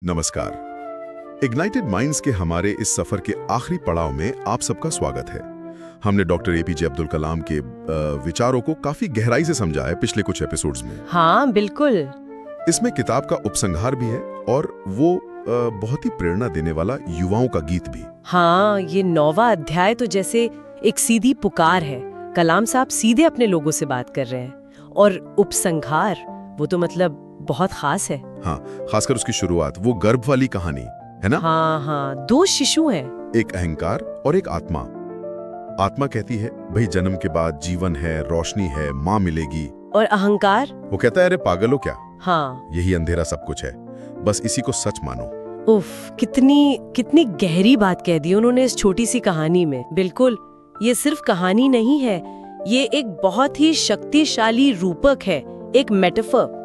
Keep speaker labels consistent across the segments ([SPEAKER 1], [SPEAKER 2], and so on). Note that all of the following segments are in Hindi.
[SPEAKER 1] नमस्कार। इग्नाइटेड माइंड्स के हमारे इस सफर के आखिरी पड़ाव में आप सबका स्वागत है। हमने डॉक्टर एपीजे अब्दुल कलाम के विचारों को काफी गहराई से समझा है पिछले कुछ एपिसोड्स में।
[SPEAKER 2] हाँ बिल्कुल।
[SPEAKER 1] इसमें किताब का उपसंहार भी है और वो बहुत ही प्रेरणा देने वाला युवाओं का गीत भी।
[SPEAKER 2] हाँ, ये 9वां अध्याय तो जैसे एक सीधी पुकार है। कलाम साहब सीधे अपने लोगों से बात कर रहे हैं और उपसंहार वो तो मतलब बहुत खास है।
[SPEAKER 1] हाँ, खासकर उसकी शुरुआत, वो गर्भ वाली कहानी है ना।
[SPEAKER 2] हाँ, 2 शिशु हैं,
[SPEAKER 1] एक अहंकार और एक आत्मा। आत्मा कहती है भाई जन्म के बाद जीवन है, रोशनी है, माँ मिलेगी।
[SPEAKER 2] और अहंकार
[SPEAKER 1] वो कहता है अरे पागल हो क्या,
[SPEAKER 2] हाँ
[SPEAKER 1] यही अंधेरा सब कुछ है, बस इसी को सच मानो।
[SPEAKER 2] उफ, कितनी गहरी बात कह दी उन्होंने इस छोटी सी कहानी में। बिल्कुल, ये सिर्फ कहानी नहीं है, ये एक बहुत ही शक्तिशाली रूपक है, एक मेटाफर।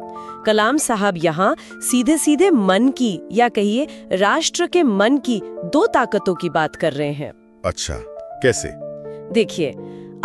[SPEAKER 2] कलाम साहब यहाँ सीधे सीधे मन की या कहिए राष्ट्र के मन की 2 ताकतों की बात कर रहे हैं।
[SPEAKER 1] अच्छा, कैसे?
[SPEAKER 2] देखिए,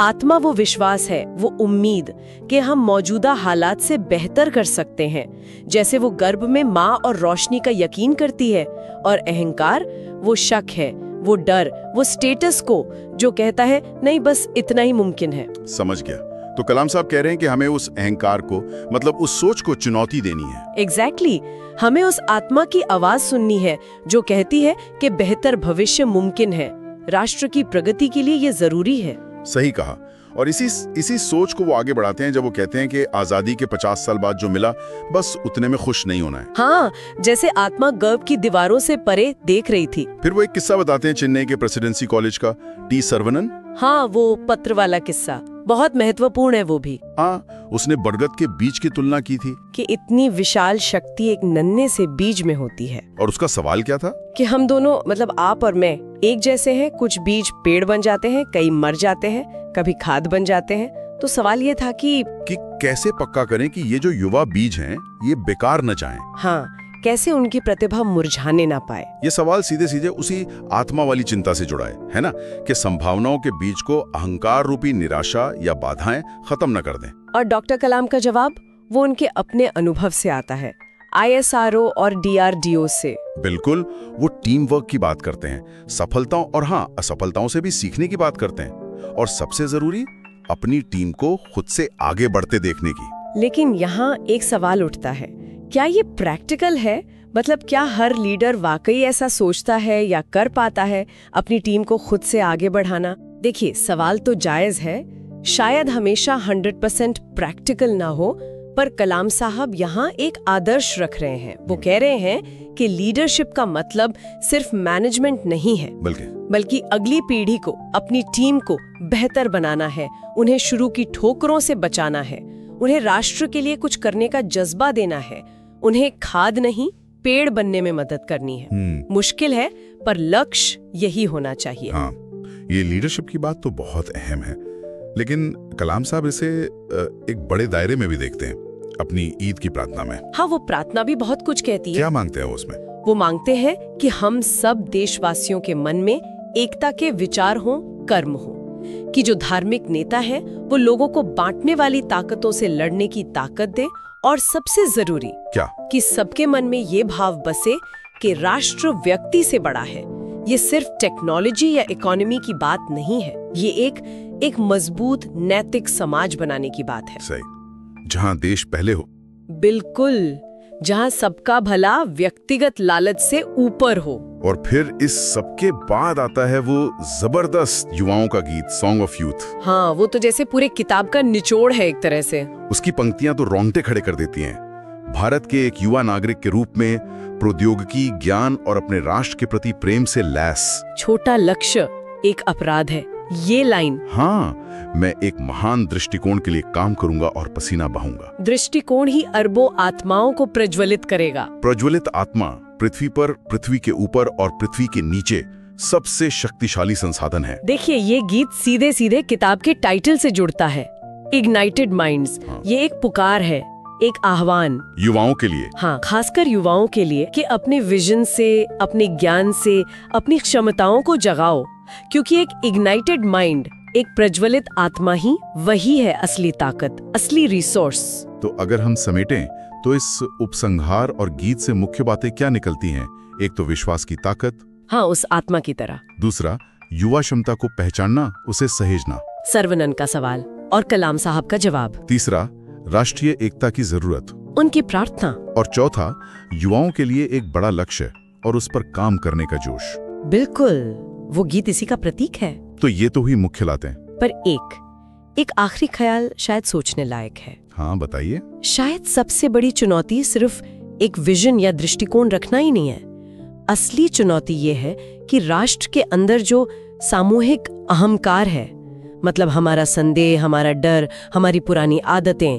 [SPEAKER 2] आत्मा वो विश्वास है, वो उम्मीद कि हम मौजूदा हालात से बेहतर कर सकते हैं, जैसे वो गर्भ में माँ और रोशनी का यकीन करती है। और अहंकार वो शक है, वो डर, वो स्टेटस को जो कहता है नहीं बस इतना ही मुमकिन है।
[SPEAKER 1] समझ गया। तो कलाम साहब कह रहे हैं कि हमें उस अहंकार को, मतलब उस सोच को चुनौती देनी है।
[SPEAKER 2] एग्जैक्टली, हमें उस आत्मा की आवाज सुननी है जो कहती है कि बेहतर भविष्य मुमकिन है, राष्ट्र की प्रगति के लिए ये जरूरी है।
[SPEAKER 1] सही कहा। और इसी सोच को वो आगे बढ़ाते हैं जब वो कहते हैं कि आजादी के 50 साल बाद जो मिला बस उतने में खुश नहीं होना है।
[SPEAKER 2] हाँ, जैसे आत्मा गर्भ की दीवारों से परे देख रही थी।
[SPEAKER 1] फिर वो एक किस्सा बताते हैं चेन्नई के प्रेसिडेंसी कॉलेज का, टी सर्वनन।
[SPEAKER 2] हाँ, वो पत्र वाला किस्सा बहुत महत्वपूर्ण है वो भी।
[SPEAKER 1] हाँ, उसने बरगद के बीज की तुलना की थी
[SPEAKER 2] कि इतनी विशाल शक्ति एक नन्हे से बीज में होती है।
[SPEAKER 1] और उसका सवाल क्या था? कि
[SPEAKER 2] हम दोनों, मतलब आप और मैं, एक जैसे हैं। कुछ बीज पेड़ बन जाते हैं, कई मर जाते हैं, कभी खाद बन जाते हैं। तो सवाल ये था कि
[SPEAKER 1] कैसे पक्का करें कि ये जो युवा बीज हैं ये बेकार न जाएं।
[SPEAKER 2] हाँ, कैसे उनकी प्रतिभा मुरझाने ना पाए।
[SPEAKER 1] ये सवाल सीधे सीधे उसी आत्मा वाली चिंता से जुड़ा है ना, कि संभावनाओं के बीज को अहंकार रूपी निराशा या बाधाएं खत्म न कर दें।
[SPEAKER 2] और डॉक्टर कलाम का जवाब वो उनके अपने अनुभव से आता है, ISRO और DRDO से।
[SPEAKER 1] बिल्कुल, वो टीम वर्क की बात करते हैं, सफलताओं और हाँ असफलताओं से भी सीखने की बात करते हैं, और सबसे जरूरी अपनी टीम को खुद से आगे बढ़ते देखने की।
[SPEAKER 2] लेकिन यहाँ एक सवाल उठता है, क्या ये प्रैक्टिकल है? मतलब क्या हर लीडर वाकई ऐसा सोचता है या कर पाता है अपनी टीम को खुद से आगे बढ़ाना? देखिए, सवाल तो जायज है, शायद हमेशा 100% प्रैक्टिकल ना हो, पर कलाम साहब यहाँ एक आदर्श रख रहे हैं। वो कह रहे हैं कि लीडरशिप का मतलब सिर्फ मैनेजमेंट नहीं है, बल्कि अगली पीढ़ी को, अपनी टीम को बेहतर बनाना है, उन्हें शुरू की ठोकरों से बचाना है, उन्हें राष्ट्र के लिए कुछ करने का जज्बा देना है, उन्हें खाद नहीं पेड़ बनने में मदद करनी है। मुश्किल है पर लक्ष्य यही होना चाहिए।
[SPEAKER 1] हाँ, ये लीडरशिप की बात तो बहुत अहम है, लेकिन कलाम साहब इसे एक बड़े दायरे में भी देखते हैं अपनी ईद की प्रार्थना में।
[SPEAKER 2] हाँ, वो प्रार्थना भी बहुत कुछ कहती है।
[SPEAKER 1] क्या मांगते हैं वो उसमें?
[SPEAKER 2] वो मांगते हैं कि हम सब देशवासियों के मन में एकता के विचार हों, कर्म हो, कि जो धार्मिक नेता है वो लोगों को बांटने वाली ताकतों से लड़ने की ताकत दे, और सबसे जरूरी
[SPEAKER 1] क्या, कि
[SPEAKER 2] सबके मन में ये भाव बसे कि राष्ट्र व्यक्ति से बड़ा है। ये सिर्फ टेक्नोलॉजी या इकोनॉमी की बात नहीं है, ये एक मजबूत नैतिक समाज बनाने की बात है।
[SPEAKER 1] सही, जहां देश पहले हो।
[SPEAKER 2] बिल्कुल, जहां सबका भला व्यक्तिगत लालच से ऊपर हो।
[SPEAKER 1] और फिर इस सबके बाद आता है वो जबरदस्त युवाओं का गीत, सॉन्ग ऑफ यूथ।
[SPEAKER 2] हाँ, वो तो जैसे पूरे किताब का निचोड़ है एक तरह से।
[SPEAKER 1] उसकी पंक्तियां तो रोंगटे खड़े कर देती हैं। भारत के एक युवा नागरिक के रूप में प्रौद्योगिकी, ज्ञान और अपने राष्ट्र के प्रति प्रेम से लैस।
[SPEAKER 2] छोटा लक्ष्य एक अपराध है, ये लाइन।
[SPEAKER 1] हाँ, मैं एक महान दृष्टिकोण के लिए काम करूंगा और पसीना बहाऊंगा।
[SPEAKER 2] दृष्टिकोण ही अरबों आत्माओं को प्रज्वलित करेगा।
[SPEAKER 1] प्रज्वलित आत्मा पृथ्वी पर, पृथ्वी के ऊपर और पृथ्वी के नीचे सबसे शक्तिशाली संसाधन है।
[SPEAKER 2] देखिए, ये गीत सीधे सीधे किताब के टाइटल से जुड़ता है, इग्नाइटेड माइंड्स। ये एक पुकार है, एक आह्वान
[SPEAKER 1] युवाओं के लिए।
[SPEAKER 2] हाँ, खासकर युवाओं के लिए कि अपने विजन से, अपने ज्ञान से, अपनी क्षमताओं को जगाओ, क्योंकि एक इग्नाइटेड माइंड, एक प्रज्वलित आत्मा ही वही है असली ताकत, असली रिसोर्स।
[SPEAKER 1] तो अगर हम समेटें तो इस उपसंहार और गीत से मुख्य बातें क्या निकलती हैं? एक तो विश्वास की ताकत,
[SPEAKER 2] हाँ, उस आत्मा की तरह।
[SPEAKER 1] दूसरा युवा क्षमता को पहचानना, उसे सहेजना,
[SPEAKER 2] सर्वनन का सवाल और कलाम साहब का जवाब,
[SPEAKER 1] तीसरा राष्ट्रीय एकता की जरूरत,
[SPEAKER 2] उनकी प्रार्थना,
[SPEAKER 1] और चौथा युवाओं के लिए एक बड़ा लक्ष्य और उस पर काम करने का जोश।
[SPEAKER 2] बिल्कुल, वो गीत इसी का प्रतीक है।
[SPEAKER 1] तो ये तो हुई मुख्य बातें।
[SPEAKER 2] पर एक आखिरी ख्याल शायद सोचने लायक है।
[SPEAKER 1] हाँ, बताइए।
[SPEAKER 2] शायद सबसे बड़ी चुनौती सिर्फ एक विजन या दृष्टिकोण रखना ही नहीं है। असली चुनौती ये है कि राष्ट्र के अंदर जो सामूहिक अहंकार है, मतलब हमारा संदेह, हमारा डर, हमारी पुरानी आदतें,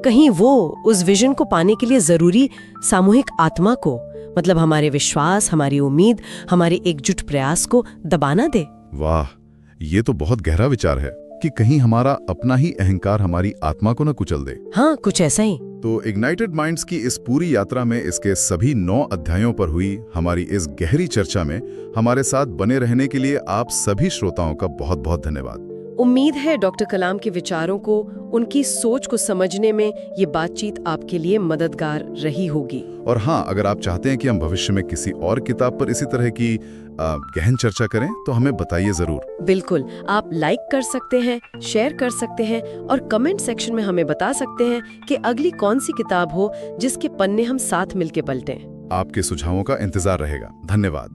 [SPEAKER 2] कहीं वो उस विजन को पाने के लिए जरूरी सामूहिक आत्मा को, मतलब हमारे विश्वास, हमारी उम्मीद, हमारे एकजुट प्रयास को दबाना दे।
[SPEAKER 1] वाह, ये तो बहुत गहरा विचार है कि कहीं हमारा अपना ही अहंकार हमारी आत्मा को न कुचल दे।
[SPEAKER 2] हाँ, कुछ ऐसा ही।
[SPEAKER 1] तो इग्नाइटेड माइंड्स की इस पूरी यात्रा में, इसके सभी 9 अध्यायों पर हुई हमारी इस गहरी चर्चा में हमारे साथ बने रहने के लिए आप सभी श्रोताओं का बहुत बहुत धन्यवाद।
[SPEAKER 2] उम्मीद है डॉक्टर कलाम के विचारों को, उनकी सोच को समझने में ये बातचीत आपके लिए मददगार रही होगी।
[SPEAKER 1] और हाँ, अगर आप चाहते हैं कि हम भविष्य में किसी और किताब पर इसी तरह की गहन चर्चा करें तो हमें बताइए जरूर।
[SPEAKER 2] बिल्कुल, आप लाइक कर सकते हैं, शेयर कर सकते हैं और कमेंट सेक्शन में हमें बता सकते हैं कि अगली कौन सी किताब हो जिसके पन्ने हम साथ मिलके पलटें।
[SPEAKER 1] आपके सुझावों का इंतजार रहेगा। धन्यवाद।